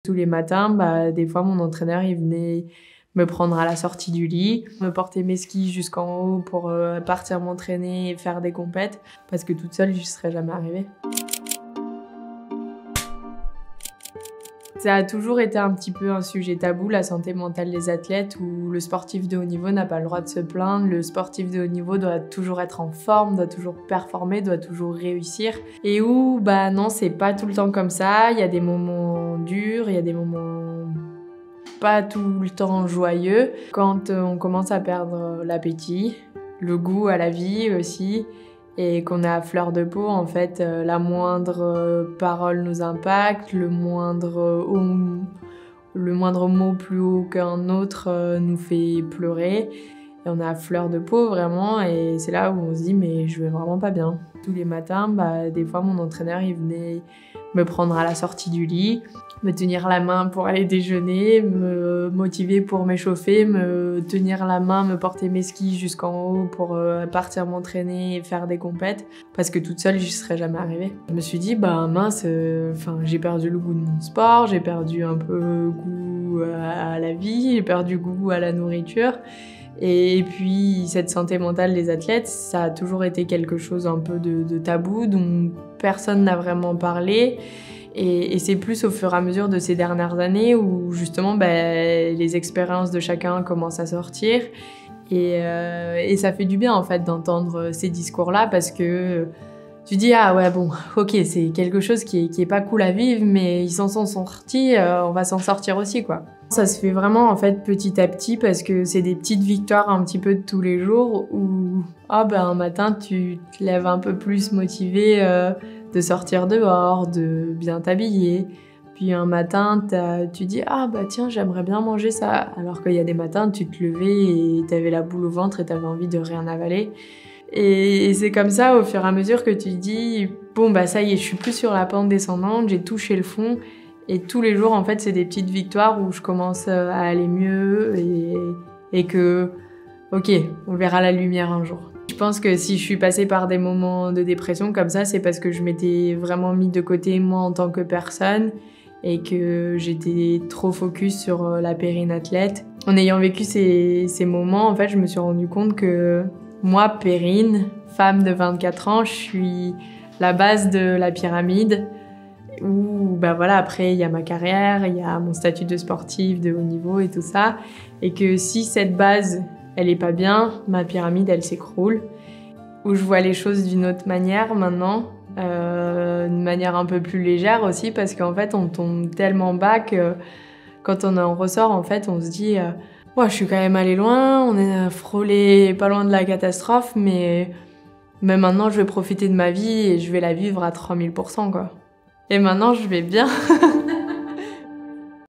Tous les matins, des fois, mon entraîneur, il venait me prendre à la sortie du lit, me porter mes skis jusqu'en haut pour partir m'entraîner et faire des compètes, parce que toute seule, j'y serais jamais arrivée. Ça a toujours été un petit peu un sujet tabou, la santé mentale des athlètes, où le sportif de haut niveau n'a pas le droit de se plaindre. Le sportif de haut niveau doit toujours être en forme, doit toujours performer, doit toujours réussir. Et où, non, c'est pas tout le temps comme ça. Il y a des moments durs, il y a des moments pas tout le temps joyeux. Quand on commence à perdre l'appétit, le goût à la vie aussi, et qu'on est à fleur de peau, en fait, la moindre parole nous impacte, le moindre mot plus haut qu'un autre nous fait pleurer. Et on est à fleur de peau vraiment, et c'est là où on se dit mais je vais vraiment pas bien. Tous les matins, des fois mon entraîneur il venait me prendre à la sortie du lit, me tenir la main pour aller déjeuner, me motiver pour m'échauffer, me tenir la main, me porter mes skis jusqu'en haut pour partir m'entraîner et faire des compètes, parce que toute seule j'y serais jamais arrivée. Je me suis dit mince, j'ai perdu le goût de mon sport, j'ai perdu un peu goût à la vie, j'ai perdu goût à la nourriture. Et puis cette santé mentale des athlètes, ça a toujours été quelque chose un peu de tabou dont personne n'a vraiment parlé. Et c'est plus au fur et à mesure de ces dernières années où justement les expériences de chacun commencent à sortir. Et ça fait du bien en fait d'entendre ces discours-là, parce que tu dis ah ouais bon ok, c'est quelque chose qui est pas cool à vivre, mais ils s'en sont sortis, on va s'en sortir aussi quoi. Ça se fait vraiment en fait petit à petit, parce que c'est des petites victoires un petit peu de tous les jours où un matin tu te lèves un peu plus motivé de sortir dehors, de bien t'habiller. Puis un matin tu dis tiens j'aimerais bien manger ça, alors qu'il y a des matins tu te levais et t'avais la boule au ventre et t'avais envie de rien avaler. Et c'est comme ça au fur et à mesure que tu te dis ça y est, je suis plus sur la pente descendante, j'ai touché le fond. Et tous les jours, en fait, c'est des petites victoires où je commence à aller mieux et que, ok, on verra la lumière un jour. Je pense que si je suis passée par des moments de dépression comme ça, c'est parce que je m'étais vraiment mis de côté moi en tant que personne et que j'étais trop focus sur la Perrine athlète. En ayant vécu ces moments, en fait, je me suis rendu compte que moi, Perrine, femme de 24 ans, je suis la base de la pyramide. Où après il y a ma carrière, il y a mon statut de sportive de haut niveau et tout ça, et que si cette base elle est pas bien, ma pyramide elle s'écroule. Où je vois les choses d'une autre manière maintenant, une manière un peu plus légère aussi, parce qu'en fait on tombe tellement bas que quand on en ressort en fait on se dit je suis quand même allée loin, on est frôlé pas loin de la catastrophe, mais maintenant je vais profiter de ma vie et je vais la vivre à 3000% quoi. Et maintenant, je vais bien.